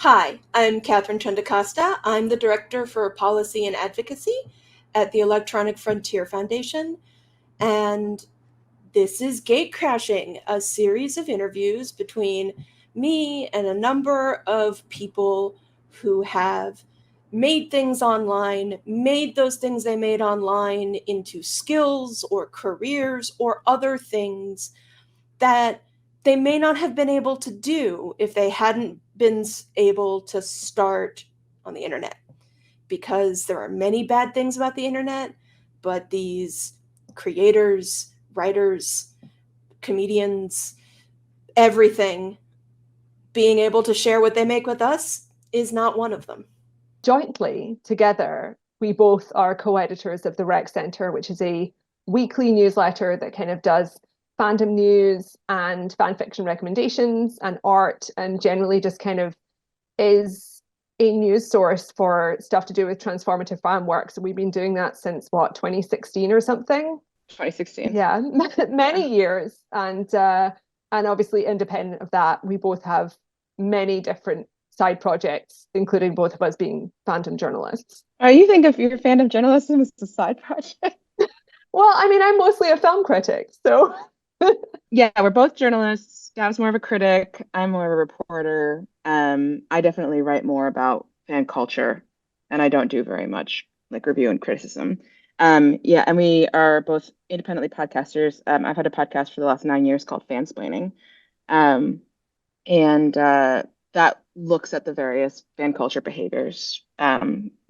Hi, I'm Katharine Trendacosta. I'm the Director for Policy and Advocacy at the Electronic Frontier Foundation, and this is Gate Crashing, a series of interviews between me and a number of people who have made things online, made those things they made online into skills or careers or other things that they may not have been able to do if they hadn't been able to start on the internet. Because there are many bad things about the internet, but these creators, writers, comedians, everything, being able to share what they make with us is not one of them. Jointly together, we both are co-editors of the Rec Centre, which is a weekly newsletter that kind of does fandom news and fan fiction recommendations and art, and generally just kind of is a news source for stuff to do with transformative fan work. So we've been doing that since what, 2016 or something? 2016. Yeah, Yeah. many years. And obviously independent of that, we both have many different side projects, including both of us being fandom journalists. You think of your fandom journalism as a side project? Well, I mean, I'm mostly a film critic, so Yeah, we're both journalists. Gav's more of a critic. I'm more of a reporter. I definitely write more about fan culture, and I don't do very much like review and criticism. Yeah, and we are both independently podcasters. I've had a podcast for the last 9 years called Fansplaining. Um, and that looks at the various fan culture behaviors,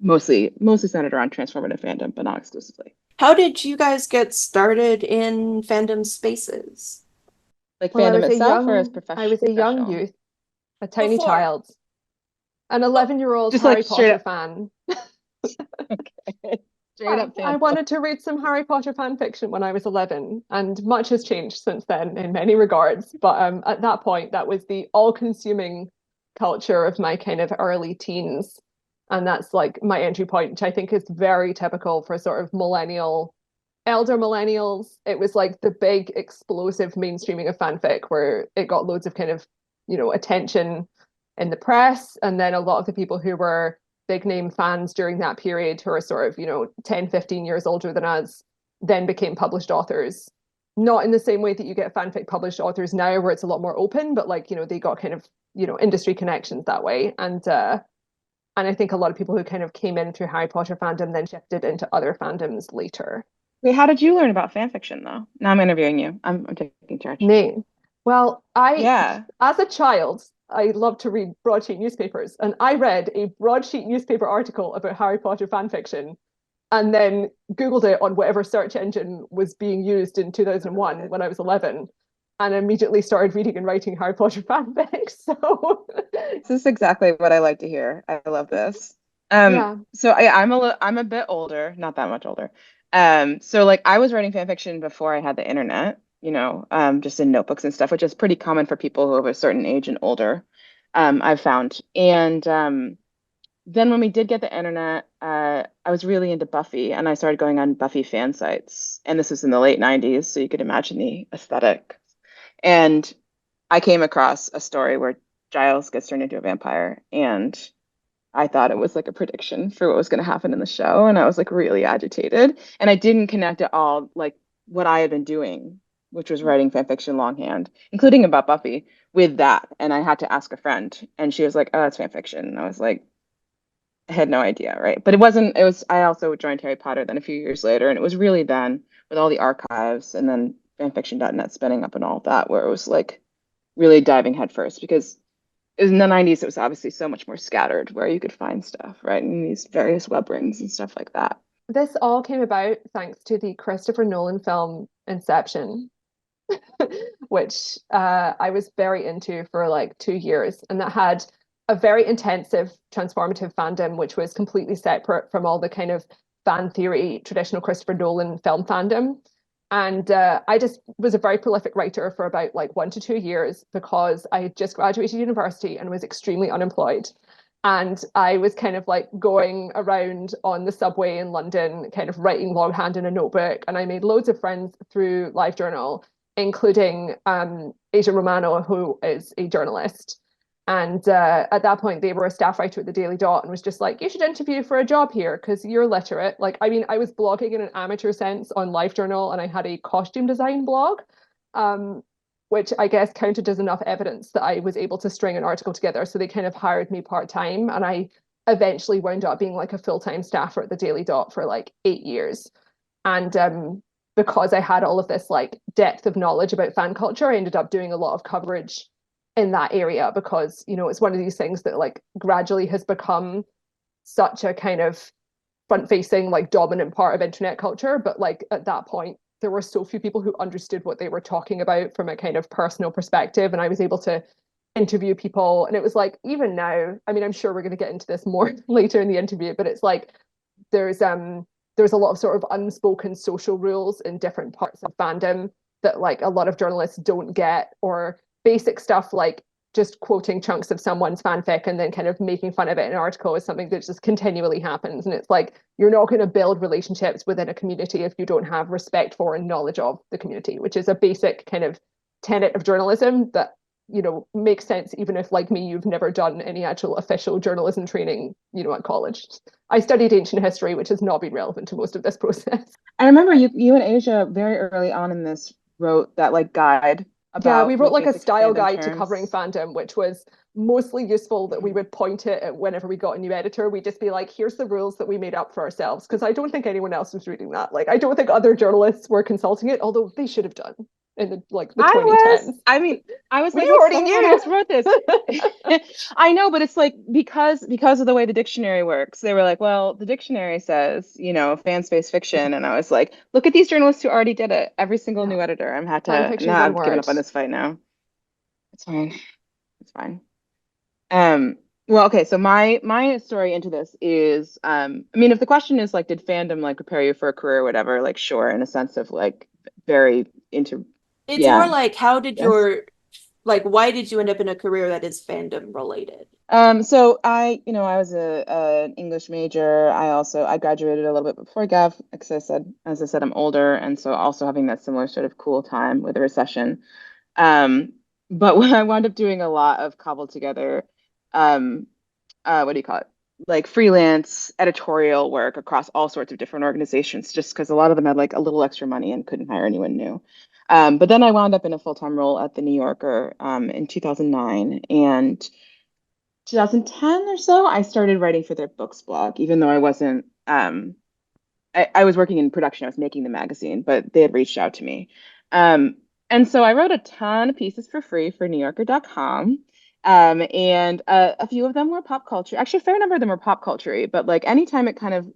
mostly centered around transformative fandom, but not exclusively. How did you guys get started in fandom spaces? Like well, fandom itself, or as I was a young professional? youth, a tiny Before. child, an 11-year-old Just like Harry straight Potter up, fan. okay, straight I, up I fandom. wanted to read some Harry Potter fan fiction when I was 11, and much has changed since then in many regards. But at that point, that was the all-consuming culture of my kind of early teens. And that's like my entry point, which I think is very typical for sort of elder millennials. It was like the big explosive mainstreaming of fanfic where it got loads of kind of, attention in the press. And then a lot of the people who were big name fans during that period who are sort of 10, 15 years older than us then became published authors, not in the same way that you get fanfic published authors now where it's a lot more open, but like they got kind of industry connections that way. And I think a lot of people who kind of came in through Harry Potter fandom then shifted into other fandoms later. Wait, how did you learn about fan fiction though? Now I'm interviewing you. I'm taking charge. Name. Well, Yeah. as a child, I loved to read broadsheet newspapers, and I read a broadsheet newspaper article about Harry Potter fan fiction, and then Googled it on whatever search engine was being used in 2001 when I was 11, and immediately started reading and writing Harry Potter fanfic. So, This is exactly what I like to hear. I love this. yeah. I'm a bit older, not that much older. So like I was writing fan fiction before I had the internet, just in notebooks and stuff, which is pretty common for people who have a certain age and older, I've found. And then when we did get the internet, I was really into Buffy and I started going on Buffy fan sites. And this was in the late 90s, so you could imagine the aesthetic. And I came across a story where Giles gets turned into a vampire, and I thought it was like a prediction for what was going to happen in the show, and I was like really agitated, and I didn't connect at all like what I had been doing, which was writing fan fiction longhand, including about Buffy, with that. And I had to ask a friend, and she was like, "Oh, it's fan fiction." And I was like, I had no idea, right? But it wasn't. It was. I also joined Harry Potter then a few years later, and it was really then with all the archives and then fanfiction.net spinning up and all of that, where it was like really diving headfirst because in the 90s it was obviously so much more scattered where you could find stuff, right? And these various web rings and stuff like that. This all came about thanks to the Christopher Nolan film Inception, which I was very into for like 2 years. And that had a very intensive transformative fandom, which was completely separate from all the kind of fan theory, traditional Christopher Nolan film fandom. And I just was a very prolific writer for about like 1 to 2 years because I had just graduated university and was extremely unemployed. And I was kind of like going around on the subway in London, kind of writing longhand in a notebook. And I made loads of friends through LiveJournal, including Asia Romano, who is a journalist. And at that point, they were a staff writer at the Daily Dot and was just like, you should interview for a job here because you're literate. Like, I mean, I was blogging in an amateur sense on LiveJournal, and I had a costume design blog, um, which I guess counted as enough evidence that I was able to string an article together. So they kind of hired me part-time, and I eventually wound up being like a full-time staffer at the Daily Dot for like 8 years. And because I had all of this like depth of knowledge about fan culture, I ended up doing a lot of coverage in that area because, you know, it's one of these things that like gradually has become such a kind of front-facing, like dominant part of internet culture. But like at that point, there were so few people who understood what they were talking about from a kind of personal perspective. And I was able to interview people. And it was like, even now, I mean, I'm sure we're going to get into this more later in the interview, but it's like there's there's a lot of sort of unspoken social rules in different parts of fandom that like a lot of journalists don't get, or basic stuff like just quoting chunks of someone's fanfic and then kind of making fun of it in an article is something that just continually happens. And it's like, you're not going to build relationships within a community if you don't have respect for and knowledge of the community, which is a basic kind of tenet of journalism that, you know, makes sense even if, like me, you've never done any actual official journalism training, you know, at college. I studied ancient history, which has not been relevant to most of this process. I remember you and Asia very early on in this wrote that like guide Yeah, we about wrote like like a basic style fandom guide to covering terms. fandom, which was mostly useful that we would point it at whenever we got a new editor. We'd just be like, here's the rules that we made up for ourselves. Because I don't think anyone else was reading that. Like, I don't think other journalists were consulting it, although they should have done in the I mean, I was like, we wait, already someone knew. else wrote this. I know, but it's like because of the way the dictionary works, they were like, well, the dictionary says, you know, fan space fiction, and I was like, look at these journalists who already did it. Every single Yeah, new editor, I'm had fan to fiction, now one I've given word. up on this fight now. It's fine. It's fine. Um, well, okay, so my story into this is I mean, if the question is like, did fandom like prepare you for a career or whatever, like sure, in a sense of like very into It's more yeah, like how did yes. your like why did you end up in a career that is fandom related? So I was an English major. I graduated a little bit before Gav, because as I said, I'm older, and so also having that similar sort of cool time with the recession. Um, but when I wound up doing a lot of cobbled together, um, what do you call it? Like freelance editorial work across all sorts of different organizations, just because a lot of them had like a little extra money and couldn't hire anyone new. But then I wound up in a full-time role at the New Yorker in 2009, and 2010 or so, I started writing for their books blog, even though I wasn't, I was working in production. I was making the magazine, but they had reached out to me. Um, and so I wrote a ton of pieces for free for NewYorker.com. And a few of them were pop culture. Actually, a fair number of them were pop culture, but like anytime it kind of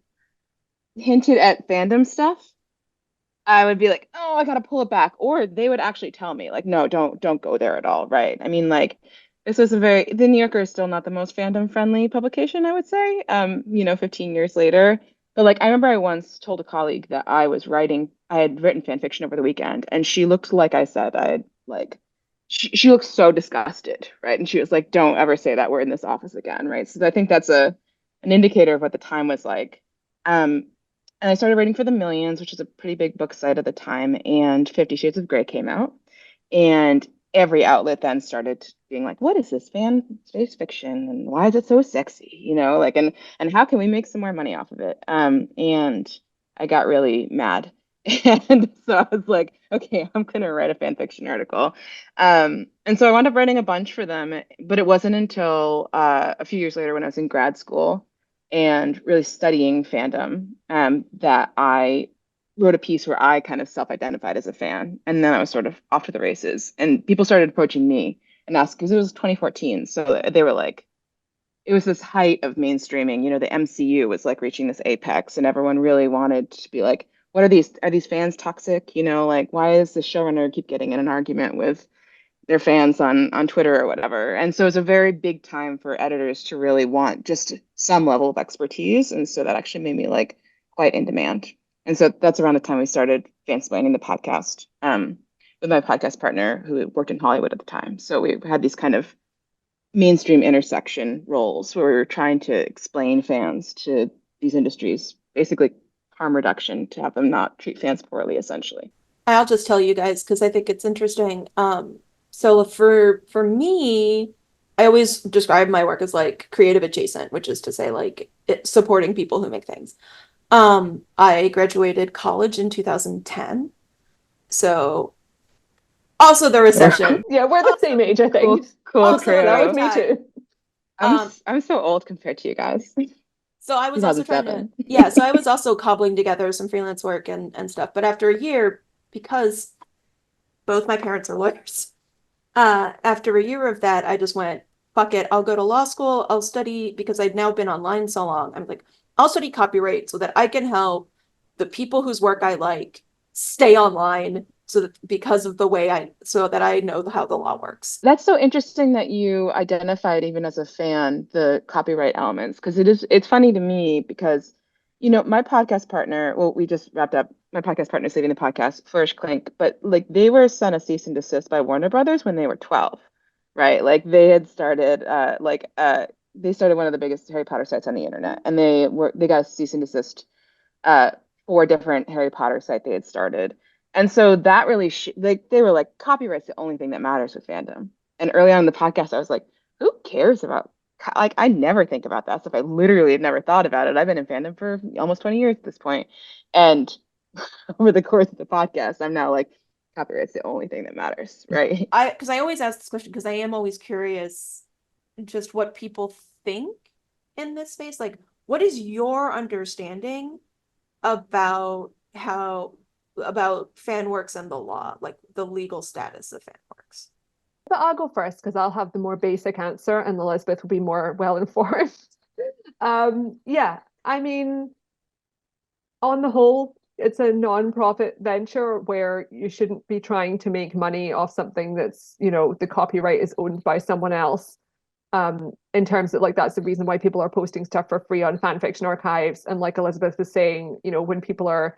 hinted at fandom stuff, I would be like, oh, I gotta pull it back. Or they would actually tell me, like, no, don't go there at all. Right. I mean, like, this was the New Yorker is still not the most fandom friendly publication, I would say, 15 years later. But like I remember I once told a colleague that I had written fan fiction over the weekend, and she looked like I said I had like she looked so disgusted, right? And she was like, don't ever say that word in this office again, right? So I think that's an indicator of what the time was like. Um, and I started writing for The Millions, which is a pretty big book site at the time, and 50 Shades of Grey came out. And every outlet then started being like, what is this fan space fiction? And why is it so sexy? You know, like, and how can we make some more money off of it? And I got really mad. And so I was like, okay, I'm gonna write a fan fiction article. And so I wound up writing a bunch for them, but it wasn't until a few years later when I was in grad school and really studying fandom, that I wrote a piece where I kind of self-identified as a fan, and then I was sort of off to the races. And people started approaching me and asked because it was 2014, so they were like, it was this height of mainstreaming. You know, the MCU was like reaching this apex, and everyone really wanted to be like, what are these? Are these fans toxic? You know, like why is the showrunner keep getting in an argument with their fans on Twitter or whatever. And so it's a very big time for editors to really want just some level of expertise. And so that actually made me like quite in demand. And so that's around the time we started fansplaining the podcast, with my podcast partner who worked in Hollywood at the time. So we had these kind of mainstream intersection roles where we were trying to explain fans to these industries, basically harm reduction to have them not treat fans poorly, essentially. I'll just tell you guys because I think it's interesting. So for me, I always describe my work as like creative adjacent, which is to say like supporting people who make things. I graduated college in 2010. So also the recession. Yeah, we're the same age, I Cool, think. cool Also a That crew. was great me time. too. Um, I'm so old compared to you guys. so I was also trying to, 2007. yeah, so I was also cobbling together some freelance work and stuff. But after a year, because both my parents are lawyers, after a year of that, I just went, fuck it, I'll go to law school, I'll study, because I'd now been online so long. I'm like, I'll study copyright so that I can help the people whose work I like stay online so that because of the way so that I know how the law works. That's so interesting that you identified even as a fan the copyright elements because it's funny to me because my podcast partner, well, we just wrapped up my podcast partner leaving the podcast, Flourish Clink, but like they were sent a cease and desist by Warner Brothers when they were 12, right? Like they had started they started one of the biggest Harry Potter sites on the internet and they got a cease and desist uh, 4 different Harry Potter site they had started. And so that really, like, they were like, copyright's the only thing that matters with fandom. And early on in the podcast, I was like, who cares about, like, I never think about that stuff. I literally have never thought about it. I've been in fandom for almost 20 years at this point. And over the course of the podcast, I'm now like, copyright's the only thing that matters, right? Because I always ask this question because I am always curious just what people think in this space. Like, what is your understanding about fan works and the law, like the legal status of fan works? But I'll go first because I'll have the more basic answer and Elizabeth will be more well informed. Yeah, I mean, on the whole, it's a non-profit venture where you shouldn't be trying to make money off something that's, the copyright is owned by someone else. In terms of like that's the reason why people are posting stuff for free on fan fiction archives. And like Elizabeth was saying, when people are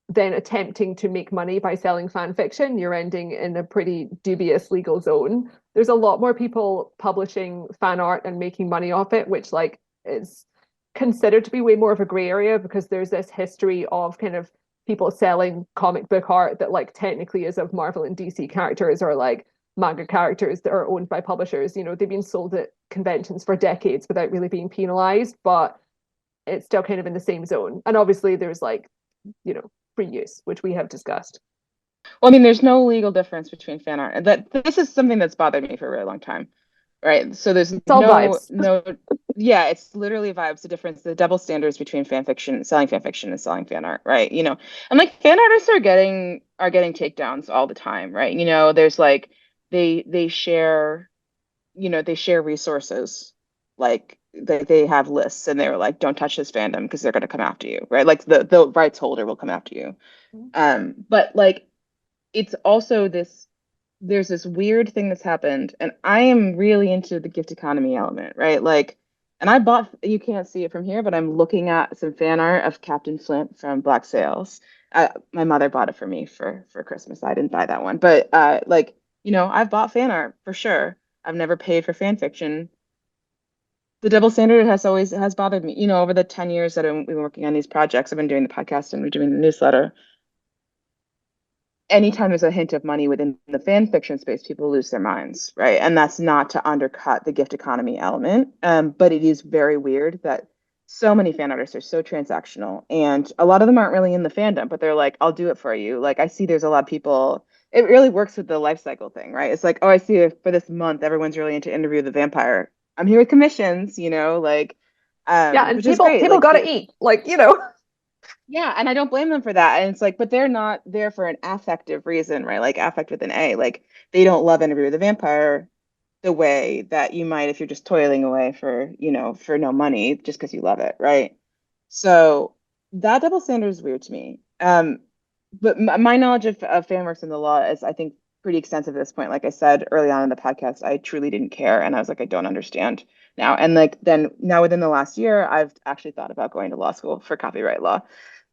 then attempting to make money by selling fan fiction, you're ending in a pretty dubious legal zone. There's a lot more people publishing fan art and making money off it, which like is considered to be way more of a gray area because there's this history of kind of people selling comic book art that like technically is of Marvel and DC characters or like manga characters that are owned by publishers. They've been sold at conventions for decades without really being penalized, but it's still kind of in the same zone. And obviously there's like, free use, which we have discussed. Well, I mean, there's no legal difference between fan art. And that this is something that's bothered me for a really long time, right? So there's It's all vibes. yeah, it's literally vibes. The difference, the double standards between selling fan fiction and selling fan art, right? And like fan artists are getting takedowns all the time, right? There's like they share, they share resources, like they have lists, and they're like, don't touch this fandom because they're going to come after you, right? Like the rights holder will come after you. But like it's also there's this weird thing that's happened, and I am really into the gift economy element, right? Like, and you can't see it from here, but I'm looking at some fan art of Captain Flint from Black Sails. My mother bought it for me for Christmas. I didn't buy that one, but like, I've bought fan art for sure. I've never paid for fan fiction. The double standard has bothered me, over the 10 years that we've been working on these projects. I've been doing the podcast and we're doing the newsletter. Anytime there's a hint of money within the fan fiction space, people lose their minds, right? And that's not to undercut the gift economy element, but it is very weird that so many fan artists are so transactional, and a lot of them aren't really in the fandom, but they're like, "I'll do it for you." Like I see, there's a lot of people. It really works with the life cycle thing, right? It's like, oh, I see for this month, everyone's really into Interview the Vampire. I'm here with commissions, like, Yeah, and which is people great. people Like, gotta eat, like. yeah, and I don't blame them for that. And it's like, but they're not there for an affective reason, right? Like affect with an A. Like they don't love Interview with the Vampire the way that you might if you're just toiling away for no money just because you love it, right? So that double standard is weird to me. But my knowledge of fan works in the law is, I think, pretty extensive at this point. Like I said early on in the podcast, I truly didn't care, and I was like, I don't understand now. And like then now within the last year, I've actually thought about going to law school for copyright law.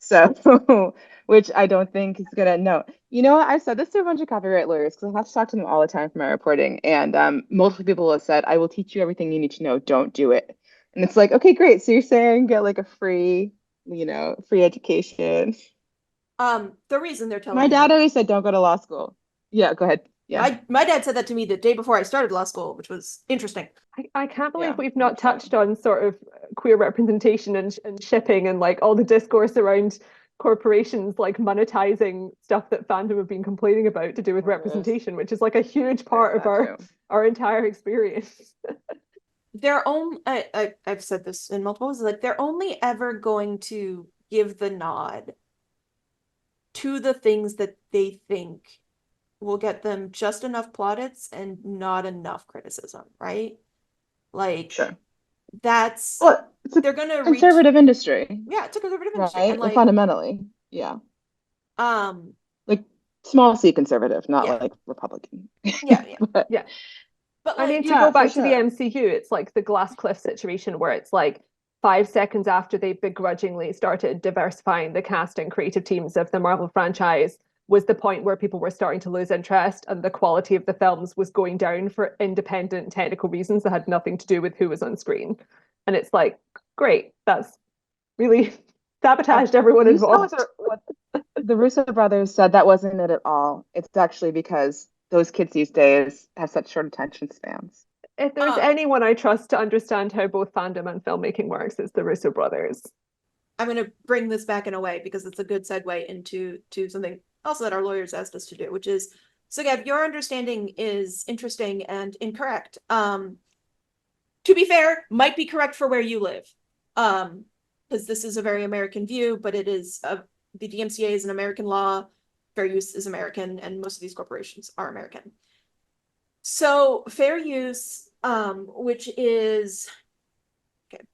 So, which I don't think is gonna no. You know what? I've said this to a bunch of copyright lawyers because I have to talk to them all the time for my reporting, and multiple people have said, "I will teach you everything you need to know. Don't do it." And it's like, okay, great. So you're saying get like a free education. The reason they're My telling dad me always said, don't go to law school. Yeah, go ahead. Yeah. My dad said that to me the day before I started law school, which was interesting. I can't believe Yeah. we've not touched on sort of queer representation and shipping and like all the discourse around corporations like monetizing stuff that fandom have been complaining about to do with Oh, there is. representation, which is like a huge There's part of that too. our entire experience. They're only I've said this in multiple ways, like they're only ever going to give the nod to the things that they think will get them just enough plaudits and not enough criticism, right? Like Sure. that's Well, it's a they're gonna reach. conservative industry, Yeah, it's a conservative industry, and right? like Fundamentally. Yeah. um Like small c conservative, not yeah like Republican. yeah But Yeah. but I mean, like to go yeah, for back to the sure. MCU, it's like the glass cliff situation where it's like 5 seconds after they begrudgingly started diversifying the cast and creative teams of the Marvel franchise was the point where people were starting to lose interest and the quality of the films was going down for independent technical reasons that had nothing to do with who was on screen. And it's like, great, that's really sabotaged everyone Do you know involved. what the Russo brothers said? That wasn't it at all. It's actually because those kids these days have such short attention spans. If there's um anyone I trust to understand how both fandom and filmmaking works, it's the Russo brothers. I'm going to bring this back in a way because it's a good segue into something else that our lawyers asked us to do, which is, so Gab, your understanding is interesting and incorrect. To be fair, might be correct for where you live. Because this is a very American view, but it is the DMCA is an American law, fair use is American, and most of these corporations are American. So fair use, which is okay,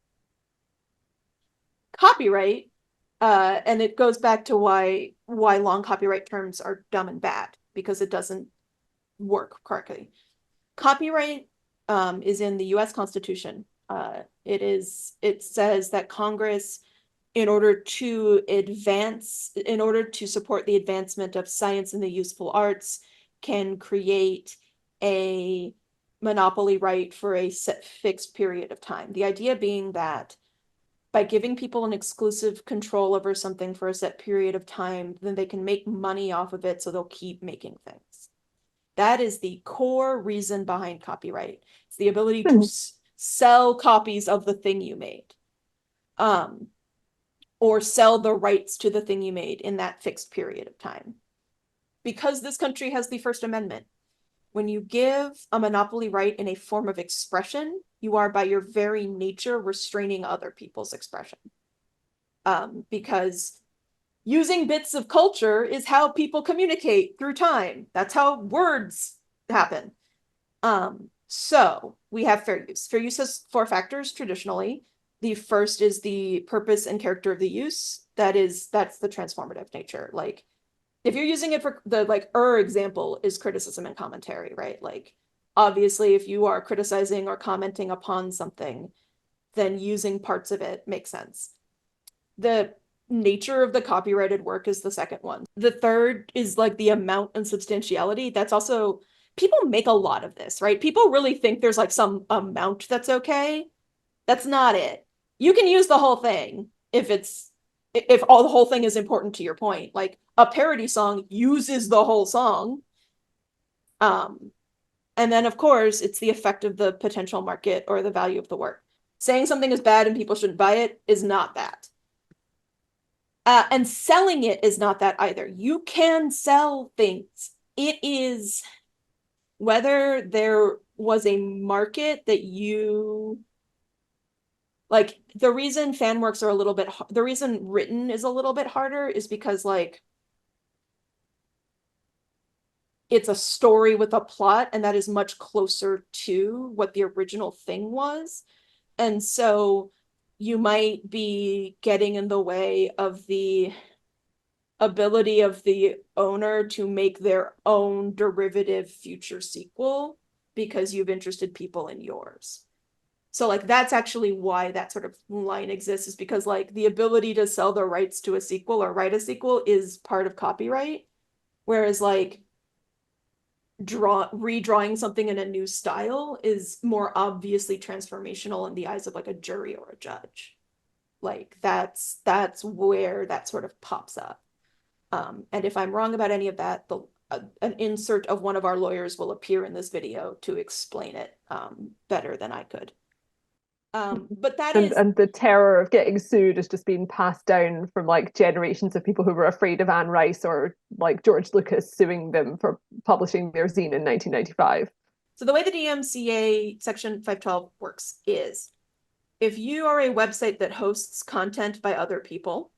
copyright, and it goes back to why long copyright terms are dumb and bad because it doesn't work correctly. Copyright is in the U.S. Constitution. It says that Congress, in order to support the advancement of science and the useful arts, can create a monopoly right for a set fixed period of time. The idea being that by giving people an exclusive control over something for a set period of time, then they can make money off of it, so they'll keep making things. That is the core reason behind copyright. It's the ability to sell copies of the thing you made, or sell the rights to the thing you made in that fixed period of time. Because this country has the First Amendment, when you give a monopoly right in a form of expression, you are by your very nature restraining other people's expression. Because using bits of culture is how people communicate through time. That's how words happen. So we have fair use. Fair use has 4 factors traditionally. The first is the purpose and character of the use. That's the transformative nature. Like if you're using it for the example is criticism and commentary, right? Like obviously if you are criticizing or commenting upon something, then using parts of it makes sense. The nature of the copyrighted work is the second one. The third is like the amount and substantiality. That's also, people make a lot of this, right? People really think there's like some amount that's okay. That's not it. You can use the whole thing if all the whole thing is important to your point. Like a parody song uses the whole song. And then of course it's the effect of the potential market or the value of the work. Saying something is bad and people shouldn't buy it is not that. And selling it is not that either. You can sell things. It is whether there was a market that you like. The reason fan works are a little bit, the reason written is a little bit harder is because like it's a story with a plot, and that is much closer to what the original thing was. And so you might be getting in the way of the ability of the owner to make their own derivative future sequel because you've interested people in yours. So like that's actually why that sort of line exists, is because like the ability to sell the rights to a sequel or write a sequel is part of copyright. Whereas like redrawing something in a new style is more obviously transformational in the eyes of like a jury or a judge. Like that's where that sort of pops up. And if I'm wrong about any of that, an insert of one of our lawyers will appear in this video to explain it better than I could. But that is, and the terror of getting sued is just being passed down from like generations of people who were afraid of Anne Rice or like George Lucas suing them for publishing their zine in 1995. So the way the DMCA Section 512 works is, if you are a website that hosts content by other people,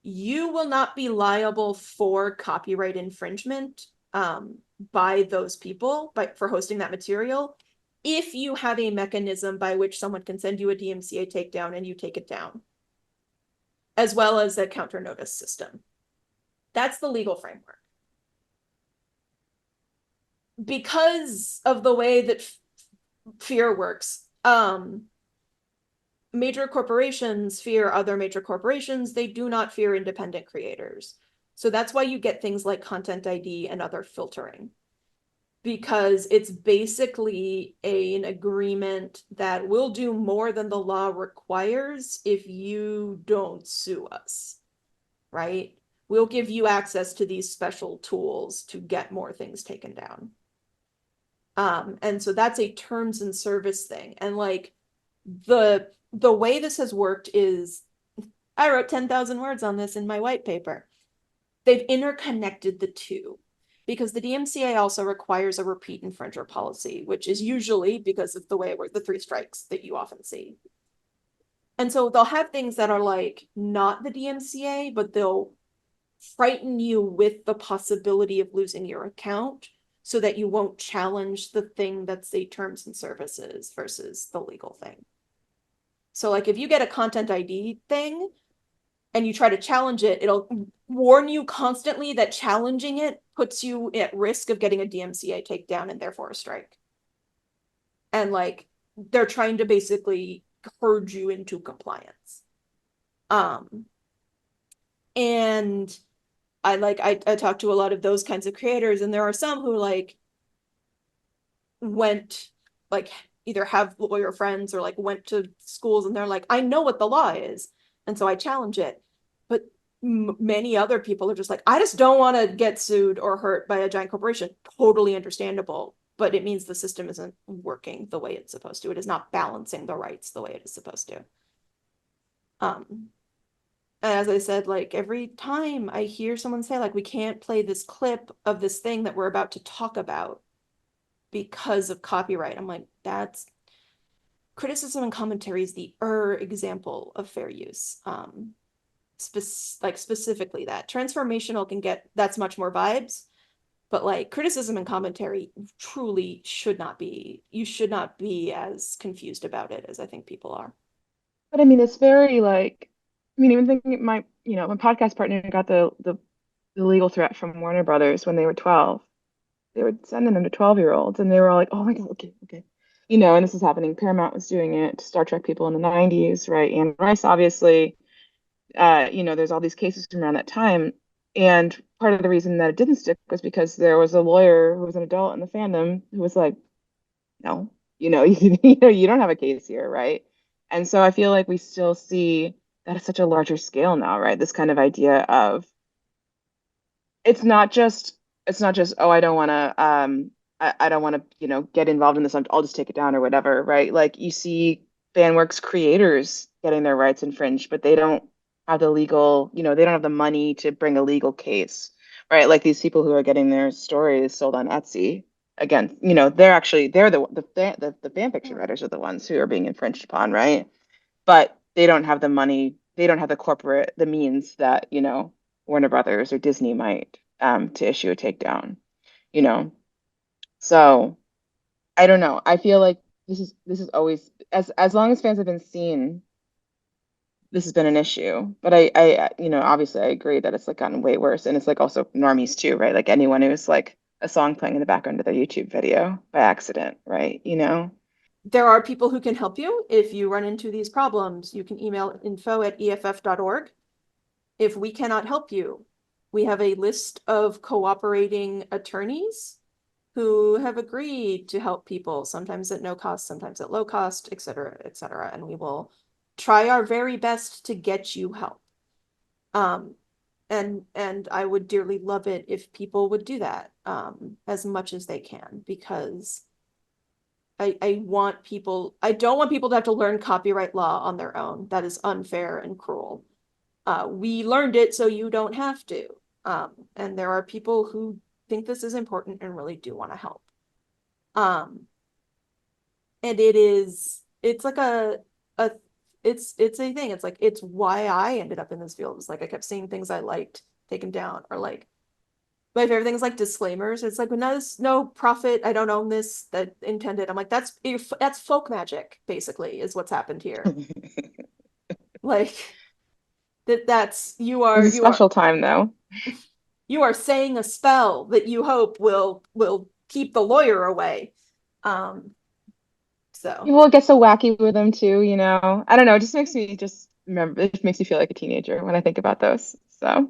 you will not be liable for copyright infringement by those people for hosting that material if you have a mechanism by which someone can send you a DMCA takedown and you take it down, as well as a counter notice system. That's the legal framework. Because of the way that fear works, major corporations fear other major corporations. They do not fear independent creators. So that's why you get things like Content ID and other filtering, because it's basically an agreement that will do more than the law requires if you don't sue us, right? We'll give you access to these special tools to get more things taken down. And so that's a terms and service thing. And like the way this has worked is, I wrote 10,000 words on this in my white paper. They've interconnected the two, because the DMCA also requires a repeat infringer policy, which is usually, because of the way it works, the 3 strikes that you often see. And so they'll have things that are like not the DMCA, but they'll frighten you with the possibility of losing your account so that you won't challenge the thing that's a terms and services versus the legal thing. So like if you get a Content ID thing and you try to challenge it, it'll warn you constantly that challenging it puts you at risk of getting a DMCA takedown and therefore a strike. And like they're trying to basically herd you into compliance. And I talked to a lot of those kinds of creators, and there are some who like went like either have lawyer friends or like went to schools and they're like, I know what the law is, and so I challenge it. But many other people are just like, I just don't want to get sued or hurt by a giant corporation. Totally understandable, but it means the system isn't working the way it's supposed to. It is not balancing the rights the way it is supposed to. And as I said, like every time I hear someone say like, we can't play this clip of this thing that we're about to talk about because of copyright, I'm like, that's criticism and commentary is the example of fair use. Specifically that transformational can get, that's much more vibes, but like criticism and commentary truly should not be, you should not be as confused about it as I think people are. But I mean, it's very like, I mean, even thinking my, my podcast partner got the legal threat from Warner Brothers when they were 12. They were sending them to 12-year-olds, and they were all like, oh my God, okay, okay. And this was happening. Paramount was doing it to Star Trek people in the 90s, right? Anne Rice, obviously, there's all these cases from around that time. And part of the reason that it didn't stick was because there was a lawyer who was an adult in the fandom who was like, no, you don't have a case here, right? And so I feel like we still see that at such a larger scale now, right? This kind of idea of it's not just oh, I don't want to I don't want to get involved in this, I'll just take it down or whatever, right? Like you see FanWorks creators getting their rights infringed, but they don't have the legal, they don't have the money to bring a legal case, right? Like these people who are getting their stories sold on Etsy. Again, they're the fan fiction writers are the ones who are being infringed upon, right? But they don't have the money, they don't have the means that, Warner Brothers or Disney might, to issue a takedown, you know. So I don't know. I feel like this is always, as long as fans have been seen, this has been an issue. But I obviously I agree that it's like gotten way worse, and it's like also normies too, right? Like anyone who's like a song playing in the background of their YouTube video by accident, right? There are people who can help you if you run into these problems. You can email info@eff.org. If we cannot help you, we have a list of cooperating attorneys who have agreed to help people, sometimes at no cost, sometimes at low cost, et cetera, and we will try our very best to get you help. and I would dearly love it if people would do that as much as they can, because I want people, I don't want people to have to learn copyright law on their own. That is unfair and cruel. We learned it so you don't have to. And there are people who think this is important and really do want to help. And it's like it's a thing. It's like, it's why I ended up in this field. It's like I kept seeing things I liked taken down, or like my favorite thing is like disclaimers. It's like, no profit, I don't own this, that intended. I'm like, that's folk magic, basically, is what's happened here. Like that's It was a special time, though. you are saying a spell that you hope will keep the lawyer away. So People get so wacky with them too, you know. I don't know. It just makes me just remember. It just makes me feel like a teenager when I think about those. So,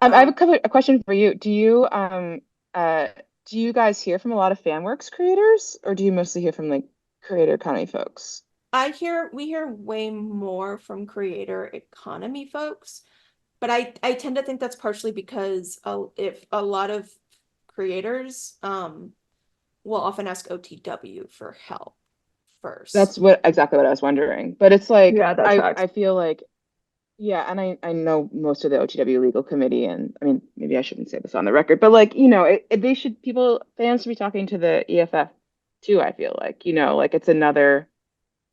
I have a question for you. Uh, do you guys hear from a lot of FanWorks creators, or do you mostly hear from like creator economy folks? we hear way more from creator economy folks, but I tend to think that's partially because if a lot of creators will often ask OTW for help That's first. exactly what I was wondering. But it's like Yeah, that tracks. I feel like yeah, and I know most of the OTW legal committee, and I mean maybe I shouldn't say this on the record, but like, you know, they should fans should be talking to the EFF too, I feel like, you know, like it's another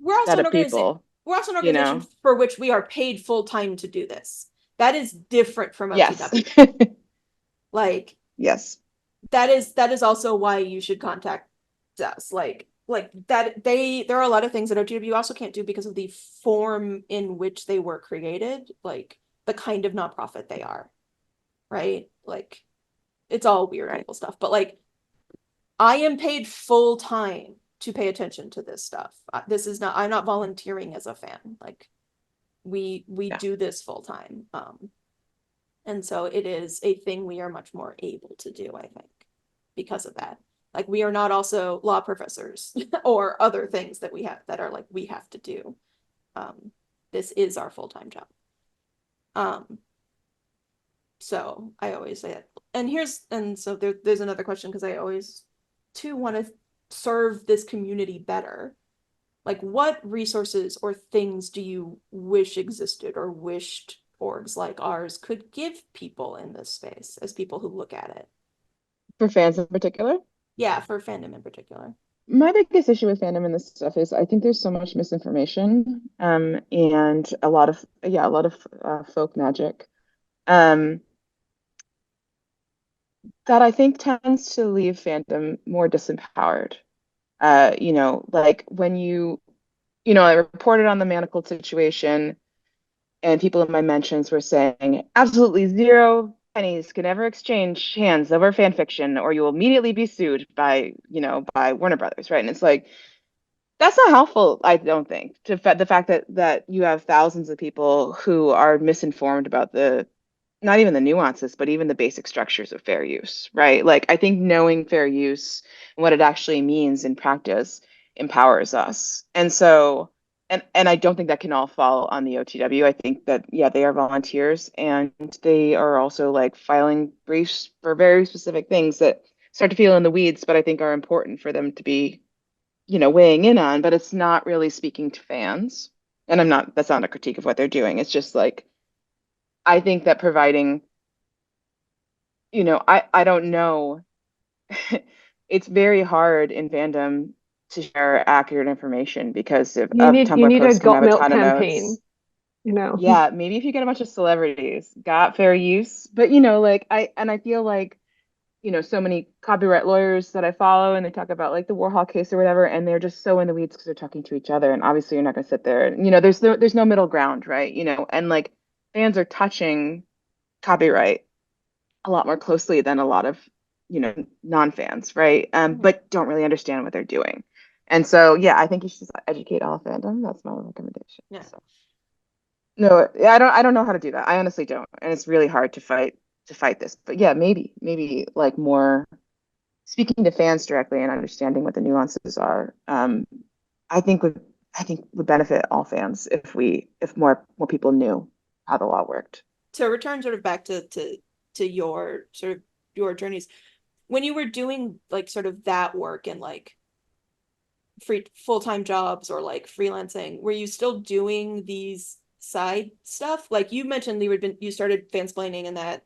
We're also set an of organization. people, We're also an you organization know. for which we are paid full time to do this. That is different from Yes. OTW. Like Yes. that is also why you should contact us. Like that there are a lot of things that OTW also can't do because of the form in which they were created, like the kind of nonprofit they are, right? Like it's all weird Right. legal stuff, but like I am paid full time to pay attention to this stuff. This is not, I'm not volunteering as a fan. Like we Yeah. do this full time. And so it is a thing we are much more able to do, I think, because of that. Like we are not also law professors or other things that we have that are like we have to do. This is our full-time job. Um, so I always say it. And so there's another question, because I always too want to serve this community better. Like, what resources or things do you wish existed, or wished orgs like ours could give people in this space as people who look at it? For fans in particular. Yeah, for fandom in particular. My biggest issue with fandom and this stuff is I think there's so much misinformation, and a lot of folk magic, um, that I think tends to leave fandom more disempowered. You know, like when you know, I reported on the manacled situation, and people in my mentions were saying absolutely zero pennies can ever exchange hands over fan fiction, or you will immediately be sued by, you know, by Warner Brothers, right? And it's like, that's not helpful, I don't think, to the fact that you have thousands of people who are misinformed about the not even the nuances, but even the basic structures of fair use, right? Like I think knowing fair use and what it actually means in practice empowers us. And so and I don't think that can all fall on the OTW. I think that yeah, they are volunteers, and they are also like filing briefs for very specific things that start to feel in the weeds, but I think are important for them to be, you know, weighing in on, but it's not really speaking to fans. And that's not a critique of what they're doing. It's just like, I think that providing, you know, I don't know. It's very hard in fandom to share accurate information because of You Tumblr need a posts can got have a milk ton of notes. campaign, you know. Yeah, maybe if you get a bunch of celebrities, got fair use. But you know, like I feel like, you know, so many copyright lawyers that I follow, and they talk about like the Warhol case or whatever, and they're just so in the weeds because they're talking to each other. And obviously you're not gonna sit there and, you know, there's no middle ground, right? You know, and like fans are touching copyright a lot more closely than a lot of, you know, non-fans, right? Mhm. But don't really understand what they're doing. And so yeah, I think you should just educate all fandom. That's my recommendation. Yeah. So no, I don't know how to do that. I honestly don't. And it's really hard to fight this. But yeah, maybe like more speaking to fans directly and understanding what the nuances are, I think would I think would benefit all fans if more people knew how the law worked. to return sort of back to your sort of your journeys, when you were doing like sort of that work and like free full-time jobs or like freelancing, were you still doing these side stuff? Like you mentioned you started fansplaining in that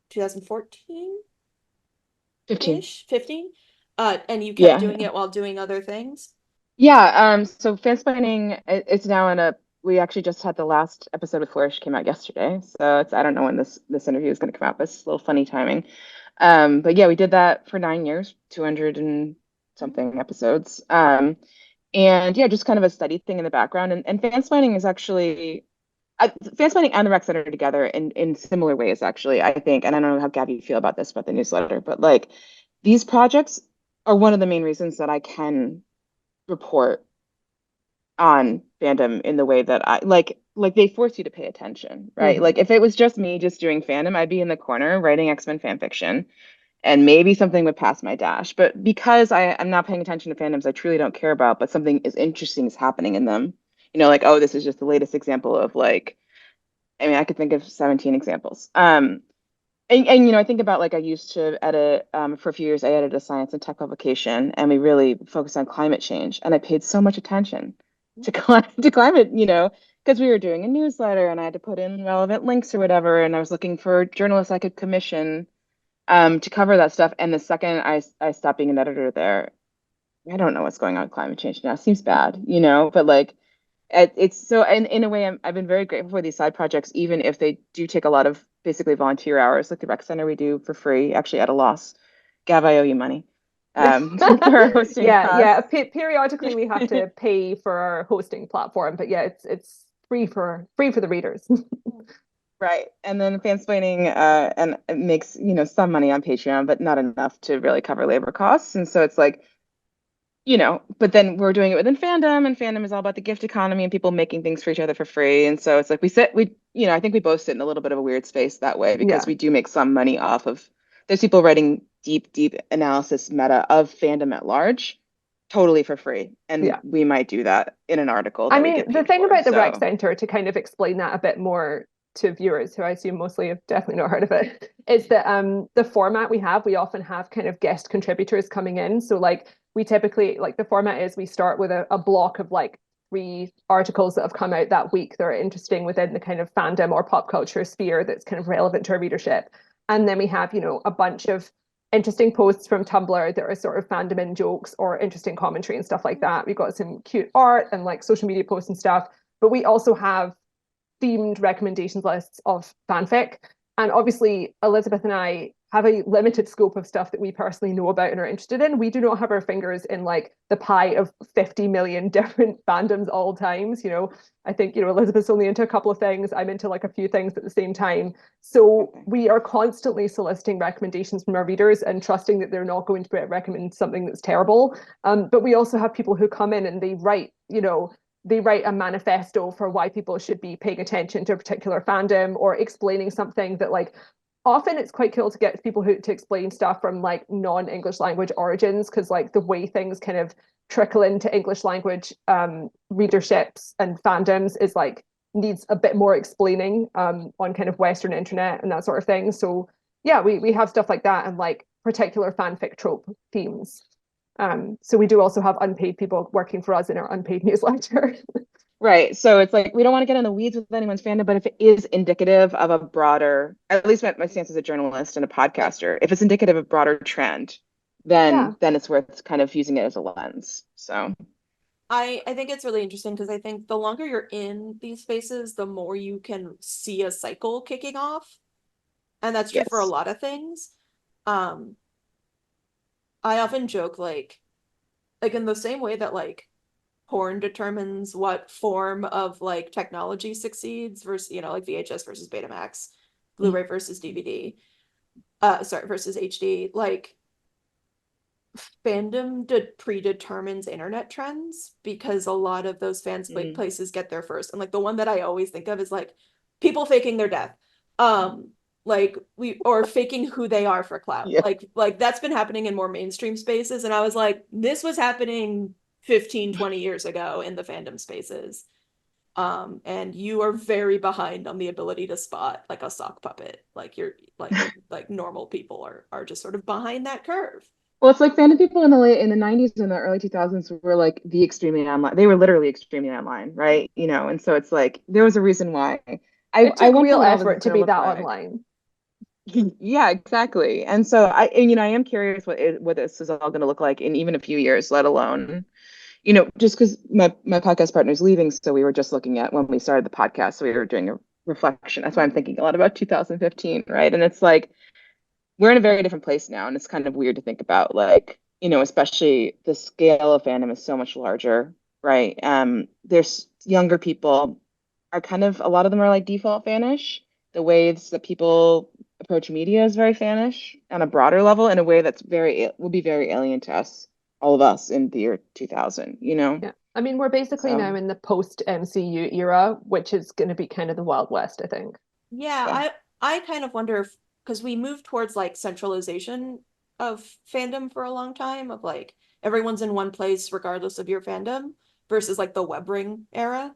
2014 15. ish, 15, and you kept Yeah. doing it while doing other things. Yeah, so fansplaining it's now in a we actually just had the last episode with Flourish came out yesterday. So it's I don't know when this interview is going to come out, but it's a little funny timing. But yeah, we did that for 9 years, 200 and something episodes. And yeah, just kind of a steady thing in the background. And fansplaining is actually fansplaining and the rec center together in similar ways, actually, I think. And I don't know how Gabby you feel about this about the newsletter, but like these projects are one of the main reasons that I can report on fandom in the way that I like they force you to pay attention, right? Like if it was just me just doing fandom, I'd be in the corner writing X-Men fan fiction and maybe something would pass my dash. But because I'm not paying attention to fandoms I truly don't care about, but something is interesting is happening in them. Like, oh, this is just the latest example of like, I mean, I could think of 17 examples. And I think about like I used to edit for a few years. I edited a science and tech publication, and we really focused on climate change. And I paid so much attention to climate, because we were doing a newsletter, and I had to put in relevant links or whatever. And I was looking for journalists I could commission to cover that stuff. And the second I stopped being an editor there, I don't know what's going on with climate change now. It seems bad, but like it's so, and in a way, I've been very grateful for these side projects, even if they do take a lot of basically volunteer hours, like the rec center we do for free, actually at a loss. Gav, I owe you money for our hosting Yeah. costs. Periodically we have to pay for our hosting platform, but yeah, it's free for the readers. Right. And then fansplaining and it makes, some money on Patreon, but not enough to really cover labor costs. And so it's like, but then we're doing it within fandom, and fandom is all about the gift economy and people making things for each other for free. And so it's like I think we both sit in a little bit of a weird space that way because Yeah. we do make some money off of there's people writing deep analysis meta of fandom at large totally for free. And Yeah. we might do that in an article I that we mean, get the paid thing for. about the rec So center, to kind of explain that a bit more to viewers who I assume mostly have definitely not heard of it, is that the format we often have kind of guest contributors coming in. So like we typically, like the format is we start with a block of like 3 articles that have come out that week that are interesting within the kind of fandom or pop culture sphere that's kind of relevant to our readership. And then we have, a bunch of interesting posts from Tumblr that are sort of fandom in jokes or interesting commentary and stuff like that. We've got some cute art and like social media posts and stuff, but we also have themed recommendations lists of fanfic. And obviously, Elizabeth and I have a limited scope of stuff that we personally know about and are interested in. We do not have our fingers in like the pie of 50 million different fandoms all times. I think, Elizabeth's only into a couple of things. I'm into like a few things at the same time. So we are constantly soliciting recommendations from our readers and trusting that they're not going to recommend something that's terrible. But we also have people who come in and they write a manifesto for why people should be paying attention to a particular fandom or explaining something that like often it's quite cool to get people who to explain stuff from like non-English language origins, because like the way things kind of trickle into English language readerships and fandoms is like needs a bit more explaining on kind of Western internet and that sort of thing. So yeah, we have stuff like that and like particular fanfic trope themes. So we do also have unpaid people working for us in our unpaid newsletter. right. So it's like we don't want to get in the weeds with anyone's fandom, but if it is indicative of a broader, at least my stance as a journalist and a podcaster, if it's indicative of broader trend, Yeah. then it's worth kind of using it as a lens. So I think it's really interesting because I think the longer you're in these spaces, the more you can see a cycle kicking off. And that's true for a yes. lot of things. Um, I often joke like in the same way that like porn determines what form of like technology succeeds versus, like VHS versus Betamax, Blu-ray versus DVD, versus HD, like fandom predetermines internet trends because a lot of those fans places get there first. And like the one that I always think of is like people faking their death. Like or faking who they are for clout. Yeah. Like that's been happening in more mainstream spaces. And I was like, this was happening 15, 20 years ago in the fandom spaces. And you are very behind on the ability to spot like a sock puppet. Like you're like normal people are just sort of behind that curve. Well, it's like fandom people in the 90s and the early 2000s were like the extremely online. They were literally extremely online, right? You know, and so it's like there was a reason why. It I took wonder real what all this is effort to going to be look that like. online. Yeah, exactly. And so I am curious what this is all going to look like in even a few years, let alone, just because my podcast partner is leaving, so we were just looking at when we started the podcast, so we were doing a reflection. That's why I'm thinking a lot about 2015, right? And it's like we're in a very different place now, and it's kind of weird to think about, like, especially the scale of fandom is so much larger, right? There's younger people are kind of a lot of them are like default fanish. The ways that people approach media is very fanish on a broader level in a way that's will be very alien to us, all of us in the year 2000, Yeah. I mean, we're basically So now in the post MCU era, which is going to be kind of the Wild West, I think. Yeah, yeah. I kind of wonder if because we moved towards like centralization of fandom for a long time of like everyone's in one place regardless of your fandom versus like the web ring era.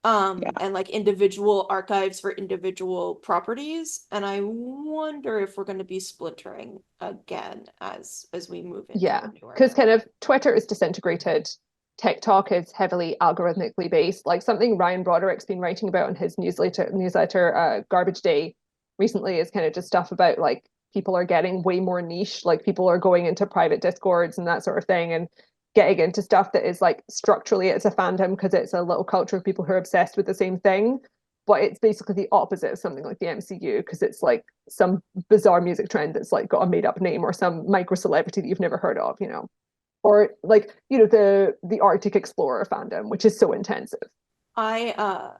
Yeah. And like individual archives for individual properties. And I wonder if we're going to be splintering again as we move into Yeah, a newer because kind era. of Twitter is disintegrated. TikTok is heavily algorithmically based. Like something Ryan Broderick's been writing about in his newsletter Garbage Day recently is kind of just stuff about like people are getting way more niche. Like people are going into private discords and that sort of thing and getting into stuff that is like structurally it's a fandom because it's a little culture of people who are obsessed with the same thing. But it's basically the opposite of something like the MCU because it's like some bizarre music trend that's like got a made up name or some micro celebrity that you've never heard of, or like the Arctic Explorer fandom, which is so intensive. I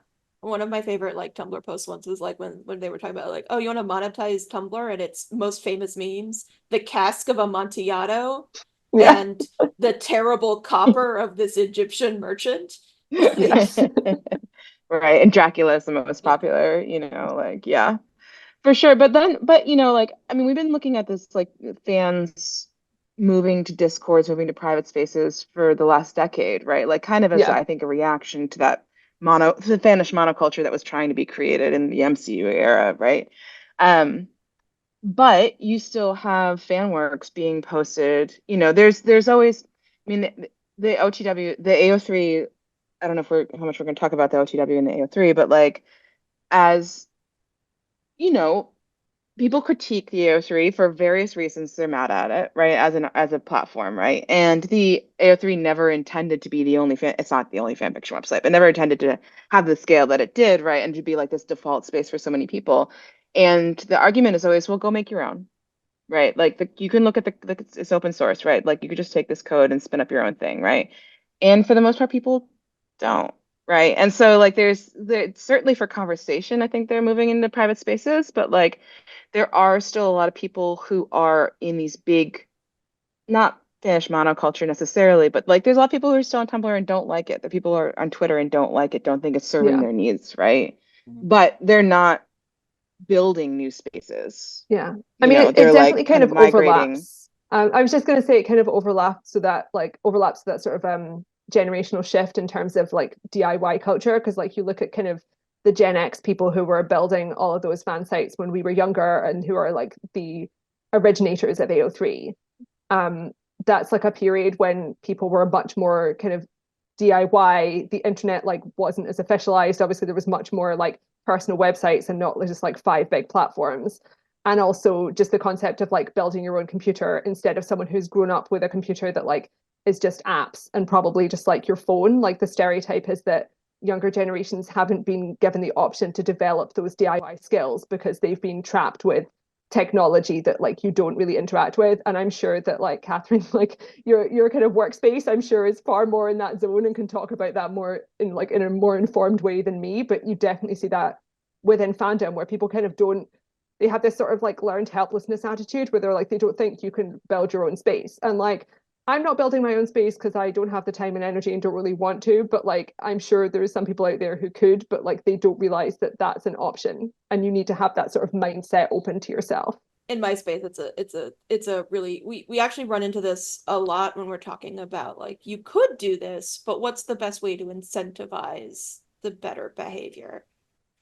one of my favorite like Tumblr posts once was like when they were talking about like, oh, you want to monetize Tumblr and its most famous memes, the cask of Amontillado Yeah, and the terrible copper of this Egyptian merchant. Like, yes, Right. And Dracula is the most yeah. popular, like, yeah, for sure. But like, I mean, we've been looking at this, like, fans moving to Discords, moving to private spaces for the last decade, right? Like, kind of as, yeah, I think, a reaction to the fanish monoculture that was trying to be created in the MCU era, right? Um, but you still have fan works being posted. There's always, I mean, the OTW, the AO3, I don't know if we're how much we're going to talk about the OTW and the AO3, but like, as you know, people critique the AO3 for various reasons. They're mad at it, right? As a platform, right? And the AO3 never intended to be the only it's not the only fan fiction website, but never intended to have the scale that it did, right? And to be like this default space for so many people. And the argument is always, well, go make your own. Right. Like you can look at it's open source, right? Like you could just take this code and spin up your own thing, right? And for the most part, people don't, right? And so like certainly for conversation, I think they're moving into private spaces, but like there are still a lot of people who are in these big, not Finnish monoculture necessarily, but like there's a lot of people who are still on Tumblr and don't like it. The people who are on Twitter and don't like it, don't think it's serving yeah, their needs, right? Mhm. But they're not building new spaces. yeah. I mean, it They're definitely like kind kind of of migrating. overlaps. I was just going to say it kind of overlaps that sort of generational shift in terms of like DIY culture because like you look at kind of the Gen X people who were building all of those fan sites when we were younger and who are like the originators of AO3. um, that's like a period when people were much more kind of DIY. The internet like wasn't as officialized. Obviously, there was much more like personal websites and not just like five big platforms. And also just the concept of like building your own computer instead of someone who's grown up with a computer that like is just apps and probably just like your phone. Like the stereotype is that younger generations haven't been given the option to develop those DIY skills because they've been trapped with technology that like you don't really interact with. And I'm sure that like Katharine, like your kind of workspace, I'm sure is far more in that zone and can talk about that more in a more informed way than me. But you definitely see that within fandom where people kind of don't they have this sort of like learned helplessness attitude where they're like they don't think you can build your own space. And like I'm not building my own space because I don't have the time and energy and don't really want to, but like I'm sure there's some people out there who could, but like they don't realize that that's an option and you need to have that sort of mindset open to yourself. In my space, it's a really we actually run into this a lot when we're talking about like you could do this, but what's the best way to incentivize the better behavior.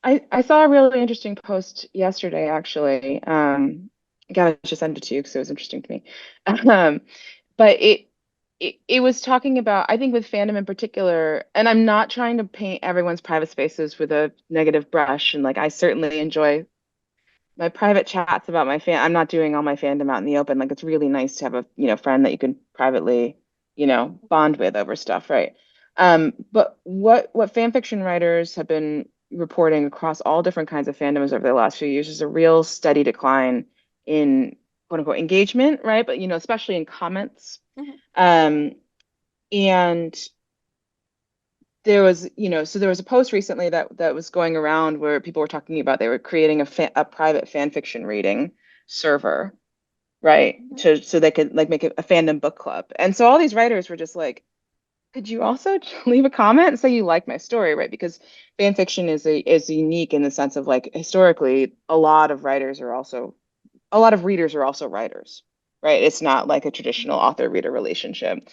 I saw a really interesting post yesterday, actually. Gavin just sent it to you because it was interesting to me. Um, but it was talking about, I think with fandom in particular, and I'm not trying to paint everyone's private spaces with a negative brush, and like I certainly enjoy my private chats about my fan. I'm not doing all my fandom out in the open. Like it's really nice to have a, friend that you can privately, bond with over stuff, right? But what fan fiction writers have been reporting across all different kinds of fandoms over the last few years is a real steady decline in quote unquote engagement, right? But especially in comments. Mhm. Um, and so there was a post recently that was going around where people were talking about they were creating a private fan fiction reading server, right? Mhm. So they could like make a fandom book club. And so all these writers were just like, could you also leave a comment and say you like my story, right? Because fan fiction is unique in the sense of like historically a lot of readers are also writers, right? It's not like a traditional author-reader relationship.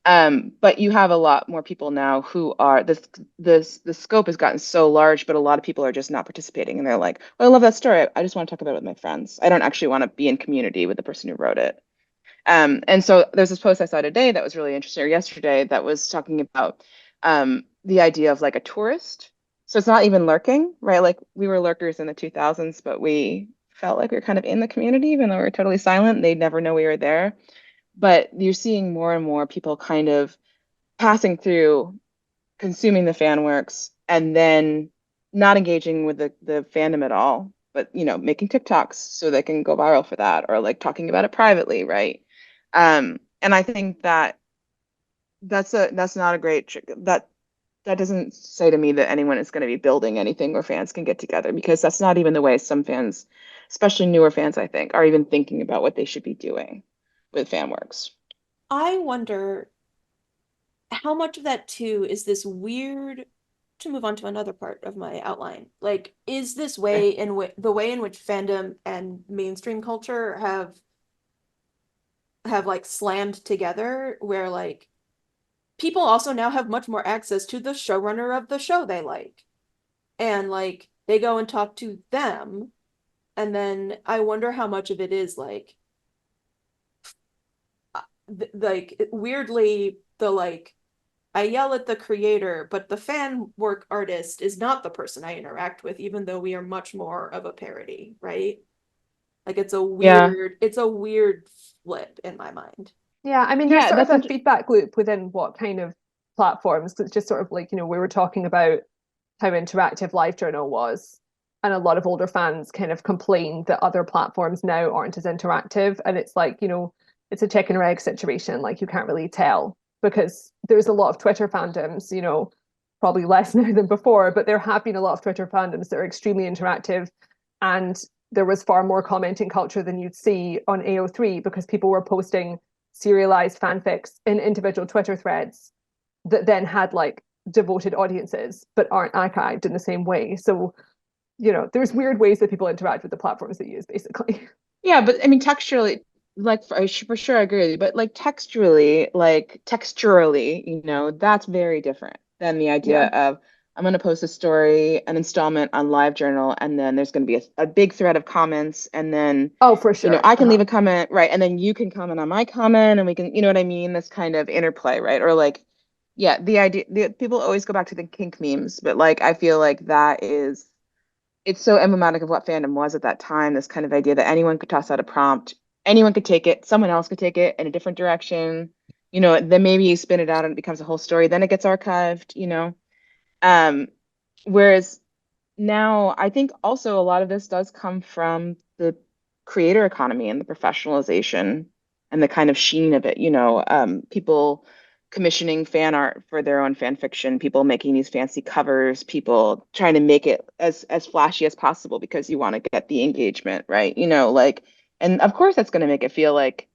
But you have a lot more people now who are the scope has gotten so large, but a lot of people are just not participating, and they're like, "Well, I love that story. I just want to talk about it with my friends. I don't actually want to be in community with the person who wrote it." And so there's this post I saw today that was really interesting, or yesterday, that was talking about the idea of like a tourist. So it's not even lurking, right? Like we were lurkers in the 2000s, but we felt like we were kind of in the community, even though we were totally silent. They'd never know we were there. But you're seeing more and more people kind of passing through, consuming the fan works, and then not engaging with the fandom at all, but making TikToks so they can go viral for that, or like talking about it privately, right? And I think that that's not a great that doesn't say to me that anyone is going to be building anything where fans can get together, because that's not even the way some fans, especially newer fans, I think, are even thinking about what they should be doing with fan works. I wonder how much of that too is this weird, to move on to another part of my outline. Like, is this Okay. way in which the way in which fandom and mainstream culture have like slammed together, where like people also now have much more access to the showrunner of the show they like, and like they go and talk to them, and then I wonder how much of it is like like weirdly the like I yell at the creator, but the fan work artist is not the person I interact with, even though we are much more of a parody, right? Like Yeah. it's a weird flip in my mind. Yeah, I mean, there's Yeah, sort of that's a interesting. feedback loop within what kind of platforms. It's just sort of like, we were talking about how interactive LiveJournal was, and a lot of older fans kind of complained that other platforms now aren't as interactive. And it's like, it's a chicken or egg situation. Like you can't really tell because there's a lot of Twitter fandoms, probably less now than before, but there have been a lot of Twitter fandoms that are extremely interactive. And there was far more commenting culture than you'd see on AO3 because people were posting serialized fanfics in individual Twitter threads that then had like devoted audiences but aren't archived in the same way. So, there's weird ways that people interact with the platforms they use, basically. Yeah, but I mean, texturally, like for sure, I agree with you. But like texturally, that's very different than the idea Yeah. of I'm going to post a story, an installment on LiveJournal, and then there's going to be a big thread of comments, and then Oh, for sure. I can leave a comment, right, and then you can comment on my comment, and we can, you know what I mean? This kind of interplay, right? Or like, yeah, people always go back to the kink memes, but like I feel like it's so emblematic of what fandom was at that time. This kind of idea that anyone could toss out a prompt, anyone could take it, someone else could take it in a different direction. Then maybe you spin it out and it becomes a whole story. Then it gets archived. Um, Whereas now, I think also a lot of this does come from the creator economy and the professionalization and the kind of sheen of it. People commissioning fan art for their own fan fiction, people making these fancy covers, people trying to make it as flashy as possible because you want to get the engagement, right? And of course that's going to make it feel like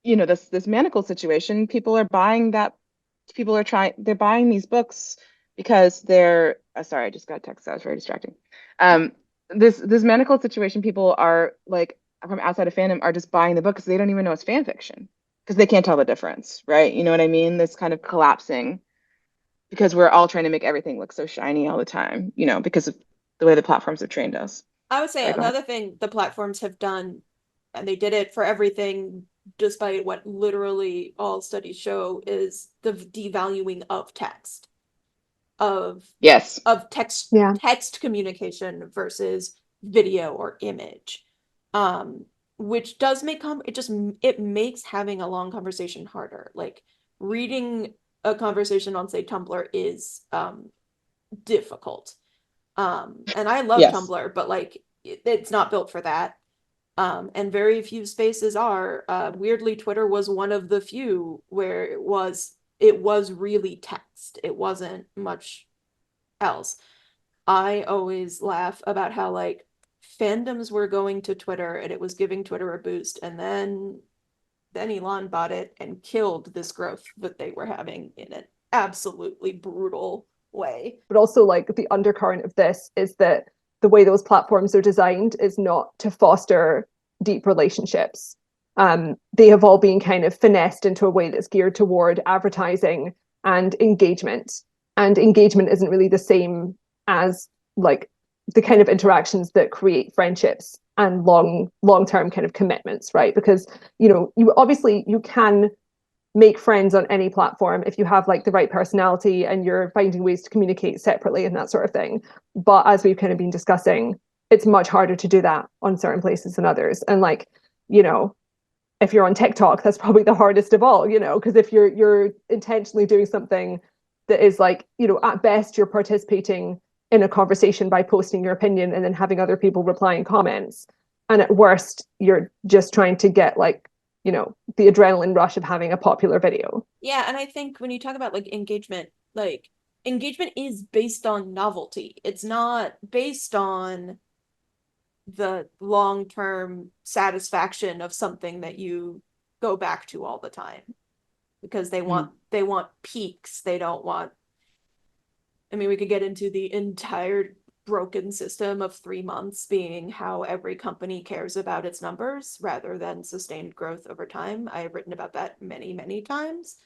this manacle situation. They're buying these books because they're sorry, I just got a text that was very distracting. This manacle situation, people are like from outside of fandom are just buying the book because they don't even know it's fan fiction because they can't tell the difference, right? You know what I mean? This kind of collapsing because we're all trying to make everything look so shiny all the time, because of the way the platforms have trained us. I would say Sorry, go ahead. another thing the platforms have done, and they did it for everything, despite what literally all studies show, is the devaluing of text, of Yes. text Yeah. communication versus video or image. Which does make it makes having a long conversation harder. Like reading a conversation on, say, Tumblr is difficult. And I love Yes. Tumblr, but like it's not built for that. And very few spaces are. Weirdly, Twitter was one of the few where it was really text. It wasn't much else. I always laugh about how like fandoms were going to Twitter and it was giving Twitter a boost, and then Elon bought it and killed this growth that they were having in an absolutely brutal way. But also, like, the undercurrent of this is that the way those platforms are designed is not to foster deep relationships. They have all been kind of finessed into a way that's geared toward advertising and engagement. And engagement isn't really the same as like the kind of interactions that create friendships and long-term kind of commitments, right? Because you obviously you can make friends on any platform if you have like the right personality and you're finding ways to communicate separately and that sort of thing. But as we've kind of been discussing, it's much harder to do that on certain places than others. And like, if you're on TikTok, that's probably the hardest of all, because if you're intentionally doing something that is like, at best you're participating in a conversation by posting your opinion and then having other people reply in comments. And at worst, you're just trying to get like, the adrenaline rush of having a popular video. Yeah, and I think when you talk about like engagement is based on novelty. It's not based on the long-term satisfaction of something that you go back to all the time, because they want peaks. They don't want, I mean, we could get into the entire broken system of 3 months being how every company cares about its numbers rather than sustained growth over time. I have written about that many, many times.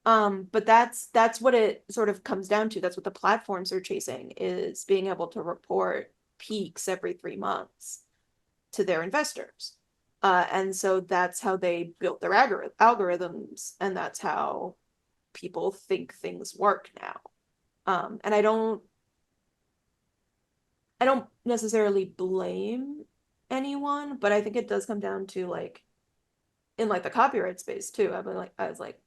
But that's what it sort of comes down to. That's what the platforms are chasing, is being able to report peaks every 3 months to their investors. And so that's how they built their algorithms, and that's how people think things work now. And I don't necessarily blame anyone, but I think it does come down to like in like the copyright space too. I was like,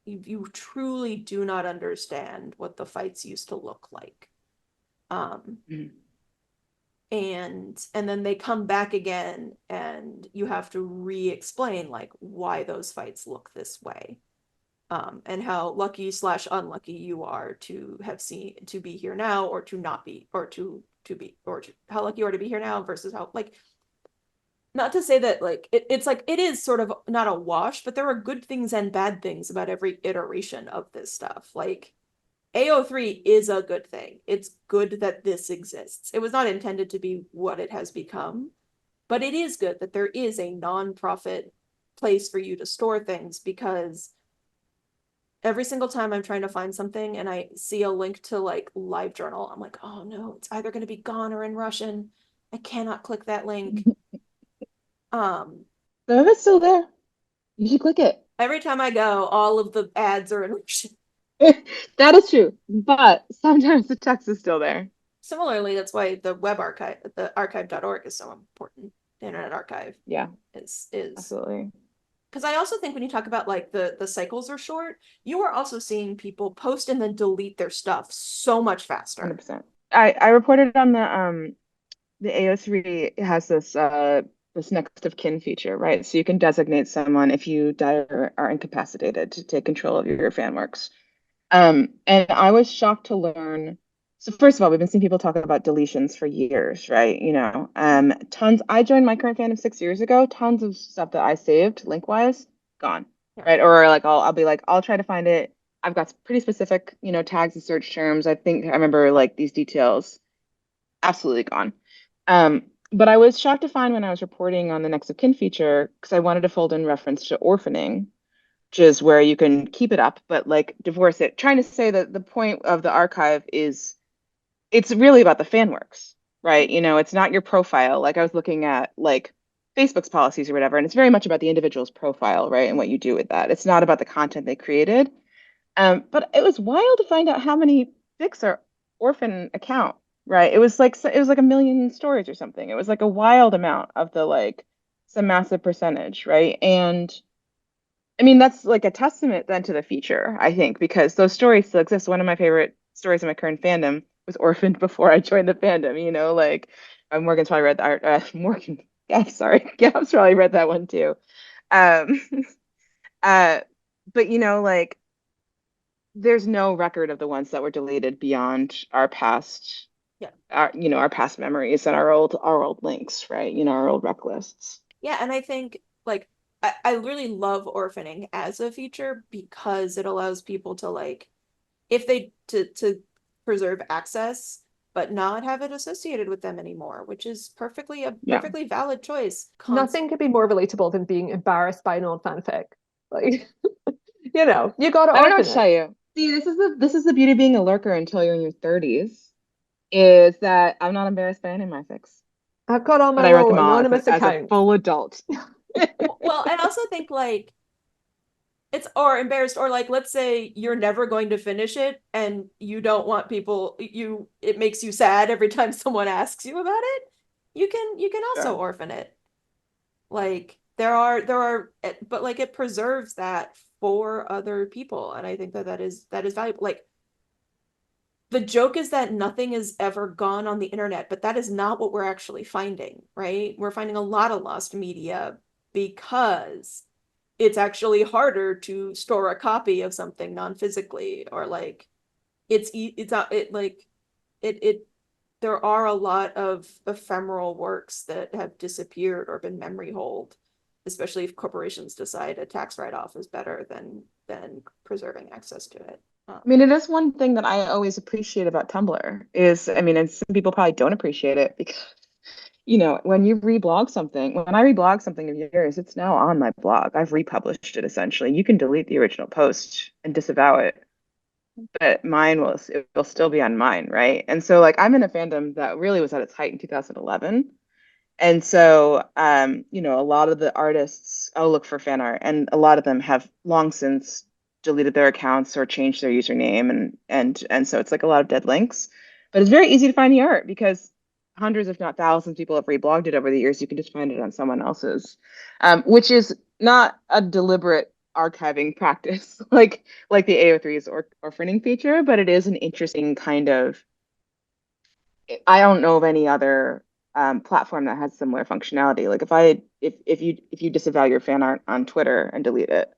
you truly do not understand what the fights used to look like. Mhm. And then they come back again and you have to re-explain like why those fights look this way. And how lucky slash unlucky you are to have seen to be here now, or to not be, or to be, or to, how lucky you are to be here now versus how, like, not to say that like it's like it is sort of not a wash, but there are good things and bad things about every iteration of this stuff. Like AO3 is a good thing. It's good that this exists. It was not intended to be what it has become, but it is good that there is a non-profit place for you to store things, because every single time I'm trying to find something and I see a link to like LiveJournal, I'm like, oh no, it's either going to be gone or in Russian. I cannot click that link. Some of it's still there. You should click it. Every time I go, all of the ads are in Russian. That is true, but sometimes the text is still there. Similarly, that's why the web archive, the archive.org is so important. The Internet Archive Yeah, is absolutely. because I also think when you talk about like the cycles are short, you are also seeing people post and then delete their stuff so much faster. 100%. I reported on the AO3 has this next of kin feature, right? So you can designate someone if you die or are incapacitated to take control of your fan works. And I was shocked to learn. So first of all, we've been seeing people talk about deletions for years, right? Tons. I joined my current fandom 6 years ago. Tons of stuff that I saved link-wise, gone, right? Or like I'll be like, I'll try to find it. I've got pretty specific, tags and search terms. I think I remember like these details, absolutely gone. But I was shocked to find when I was reporting on the next of kin feature, because I wanted to fold in reference to orphaning, is where you can keep it up, but like divorce it. Trying to say that the point of the archive is it's really about the fan works, right? It's not your profile. Like I was looking at like Facebook's policies or whatever, and it's very much about the individual's profile, right? And what you do with that. It's not about the content they created. But it was wild to find out how many fics are orphan account, right? It was like a million stories or something. It was like a wild amount of the like some massive percentage, right? And I mean that's like a testament then to the future, I think, because those stories still exist. One of my favorite stories in my current fandom was orphaned before I joined the fandom, like Morgan's probably read that Morgan, yeah, sorry. Gab's probably read that one too. Um uh but like there's no record of the ones that were deleted beyond our past Yeah. our past memories and our old links, right? Our old rec lists. Yeah, and I think like I really love orphaning as a feature because it allows people to like if they to preserve access but not have it associated with them anymore, which is a Yeah. perfectly valid choice. Nothing could be more relatable than being embarrassed by an old fanfic. Like, you gotta I don't know what orphan to it. tell you. See, this is the beauty of being a lurker until you're in your 30s, is that I'm not embarrassed by any of my fics. I've got all But my I write little them all anonymous as a accounts. full adult. Well, I also think like it's or embarrassed or like let's say you're never going to finish it and you don't want people it makes you sad every time someone asks you about it. You can also Sure. orphan it. Like there are but like it preserves that for other people and I think that is valuable. Like the joke is that nothing is ever gone on the internet, but that is not what we're actually finding, right? We're finding a lot of lost media because it's actually harder to store a copy of something non-physically or like it's not it like it there are a lot of ephemeral works that have disappeared or been memory holed, especially if corporations decide a tax write-off is better than preserving access to it. I mean, it is one thing that I always appreciate about Tumblr is, I mean, and some people probably don't appreciate it because, when you reblog something, when I reblog something of yours, it's now on my blog. I've republished it essentially. You can delete the original post and disavow it, but it will still be on mine, right? And so like I'm in a fandom that really was at its height in 2011. And so, a lot of the artists, I'll look for fan art, and a lot of them have long since deleted their accounts or changed their username, and so it's like a lot of dead links. But it's very easy to find the art because hundreds, if not thousands, of people have reblogged it over the years. You can just find it on someone else's, which is not a deliberate archiving practice like the AO3's or orphaning feature, but it is an interesting kind of. I don't know of any other platform that has similar functionality. Like if you disavow your fan art on Twitter and delete it,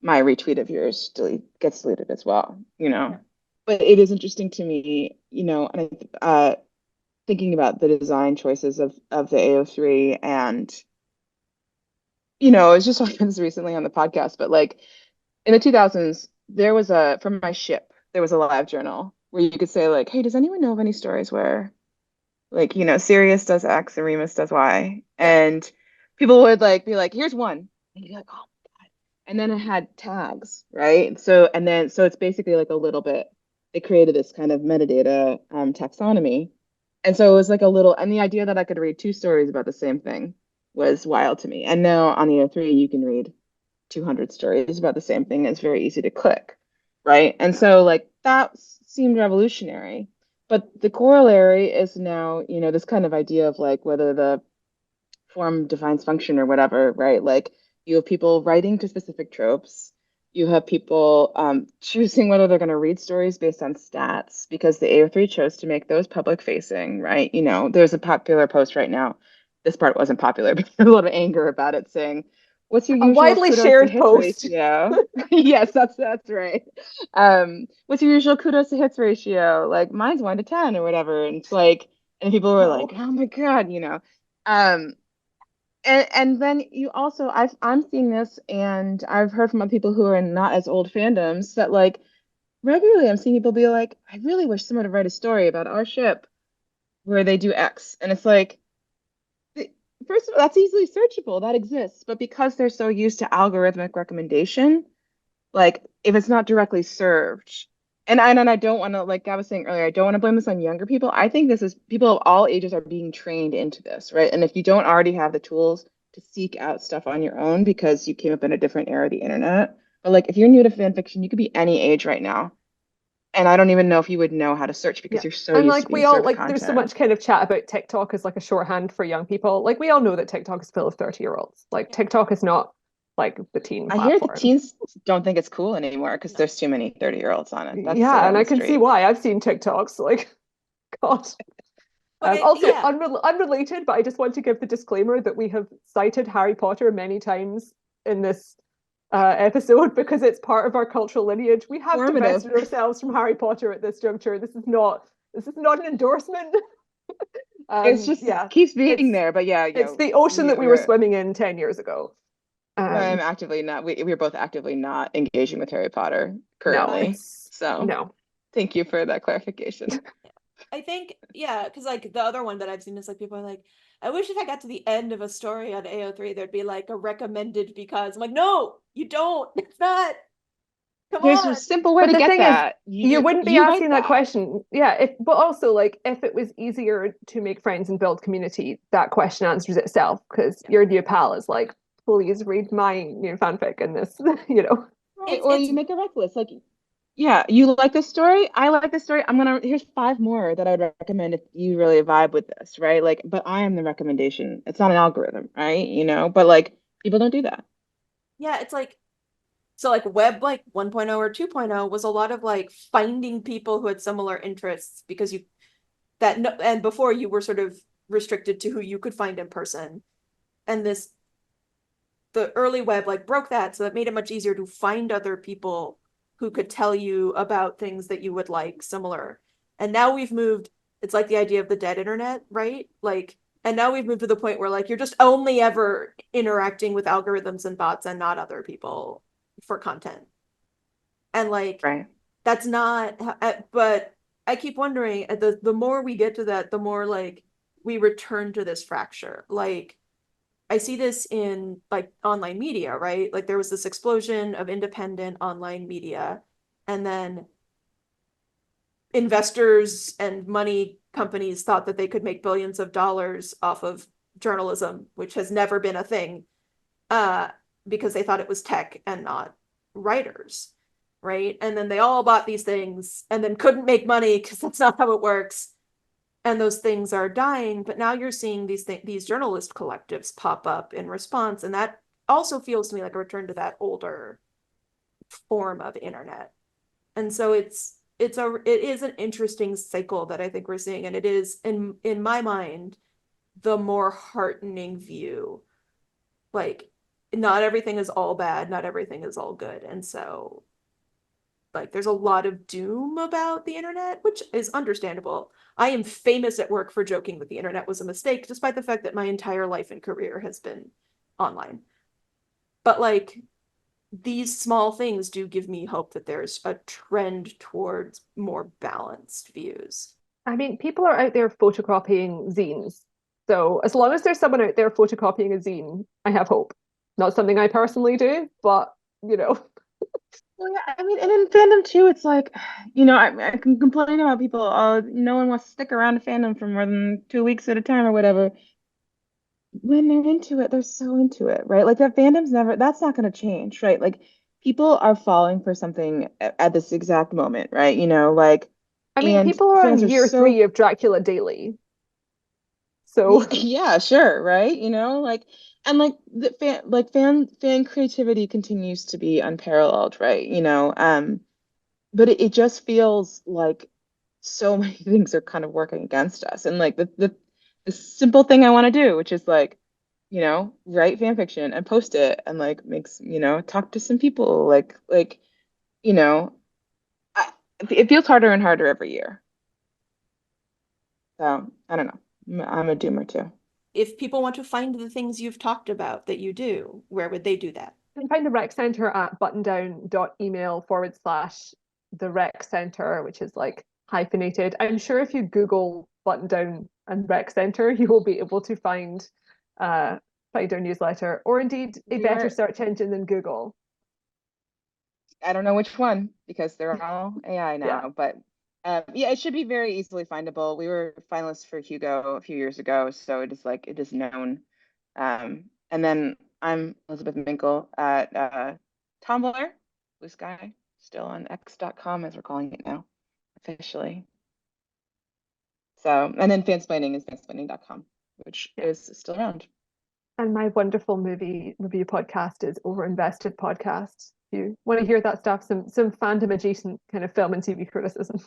my retweet of yours gets deleted as well. Yeah. But it is interesting to me, and thinking about the design choices of the AO3, and I was just talking this recently on the podcast, but like in the 2000s, there was from my ship, there was a live journal where you could say like, hey, does anyone know of any stories where like, Sirius does X and Remus does Y. Yeah. And people would like be like, here's one. And you'd be like, oh my God. And then it had tags, right? So it's basically like a little bit, it created this kind of metadata taxonomy. And so it was like and the idea that I could read two stories about the same thing was wild to me. And now on the O3, you can read 200 stories about the same thing. It's very easy to click, right? And so like that seemed revolutionary. But the corollary is now, this kind of idea of like whether the form defines function or whatever, right? Like you have people writing to specific tropes. You have people choosing whether they're going to read stories based on stats because the AO3 chose to make those public facing, right? There's a popular post right now. This part wasn't popular, but there's a lot of anger about it saying, what's your A usual widely kudos to shared hits post. ratio? Yes, that's right. What's your usual kudos to hits ratio? Like mine's 1 to 10 or whatever. And it's like, and people were like, No. oh my God. Um, and then you also I'm seeing this, and I've heard from other people who are in not as old fandoms that like regularly I'm seeing people be like, I really wish someone would write a story about our ship where they do X. And it's like, first of all, that's easily searchable, that exists. But because they're so used to algorithmic recommendation, Like if it's not directly served. And I don't want to, like I was saying earlier, I don't want to blame this on younger people. I think this is people of all ages are being trained into this, right? And if you don't already have the tools to seek out stuff on your own because you came up in a different era of the internet, but like if you're new to fan fiction, you could be any age right now. And I don't even know if you would know how to search because Yeah. you're so And used to like being we all served like there's so content. much kind of chat about TikTok as like a shorthand for young people. Like we all know that TikTok is full of 30-year-olds. Like Yeah. TikTok is not like the teen I hear the platform. teens don't think it's cool anymore because No. there's too many 30-year-olds on it. That's the Yeah, word and on I the can see street. why. I've seen TikToks. Like, God. But Also, yeah, unrelated, but I just want to give the disclaimer that we have cited Harry Potter many times in this episode because it's part of our cultural lineage. We have Formative. divested ourselves from Harry Potter at this juncture. This is not an endorsement. It's just Yeah, keeps being it's there, but yeah, it's the ocean that we were swimming in 10 years ago. I'm actively not. We're both actively not engaging with Harry Potter No, currently. it's So no. thank you for that clarification. I think, yeah, because like the other one that I've seen is like people are like, I wish if I got to the end of a story on AO3, there'd be like a recommended because. I'm like, no, you don't. It's not. Come There's a on. simple way But to the get thing is, that. you You wouldn't be you write asking that that. question. Yeah, but also like if it was easier to make friends and build community, that question answers itself because Yeah. your new pal is like, please read my new fanfic in this, you know. Right. It's Or it's you make a rec list. Like, yeah, you like this story? I like this story. Here's five more that I would recommend if you really vibe with this, right? Like, but I am the recommendation. It's not an algorithm, right? But like people don't do that. yeah, it's like so like web like 1.0 or 2.0 was a lot of like finding people who had similar interests because you that no, and before you were sort of restricted to who you could find in person. And this the early web like broke that, so that made it much easier to find other people who could tell you about things that you would like similar. And now we've moved, it's like the idea of the dead internet, right? Like, and now we've moved to the point where like you're just only ever interacting with algorithms and bots and not other people for content. And like Right. that's not but I keep wondering the more we get to that, the more like we return to this fracture. Like I see this in like online media, right? Like there was this explosion of independent online media, and then investors and money companies thought that they could make billions of dollars off of journalism, which has never been a thing, uh, because they thought it was tech and not writers, right? And then they all bought these things and then couldn't make money because that's not how it works, and those things are dying. But now you're seeing these journalist collectives pop up in response, and that also feels to me like a return to that older form of internet. And so it is an interesting cycle that I think we're seeing, and it is in my mind the more heartening view. Like not everything is all bad, not everything is all good, and so like there's a lot of doom about the internet, which is understandable. I am famous at work for joking that the internet was a mistake, despite the fact that my entire life and career has been online. But like these small things do give me hope that there's a trend towards more balanced views. I mean, people are out there photocopying zines. So as long as there's someone out there photocopying a zine, I have hope. Not something I personally do, but you know. Well, yeah, I mean, and in fandom too, it's like, I can complain about people. Oh, no one wants to stick around a fandom for more than 2 weeks at a time or whatever. When they're into it, they're so into it, right? Like that fandom's never, that's not going to change, right? Like people are falling for something at this exact moment, right? I mean, And people are fans on are year so, 3 of Dracula Daily. So yeah, sure, right? And like the fan creativity continues to be unparalleled, right? But it just feels like so many things are kind of working against us. And like the simple thing I want to do, which is like, write fan fiction and post it and like makes, talk to some people you know, I, it feels harder and harder every year. So I don't know. I'm a doomer too. If people want to find the things you've talked about that you do, where would they do that? you can find the rec center at buttondown.email/the rec center, which is like hyphenated. I'm sure if you Google button down and rec center, you will be able to uh find our newsletter, or indeed a We better are search engine than Google. I don't know which one because they're all AI Yeah. now, but yeah, it should be very easily findable. We were finalists for Hugo a few years ago, so it is known. And then I'm Elizabeth Minkel at Tumblr, Blue Sky, still on X.com as we're calling it now, officially. So, and then fansplaining is fansplaining.com, which Yeah. is still around. And my wonderful movie review podcast is Overinvested Podcast. If you want to hear that stuff, some fandom adjacent kind of film and TV criticism.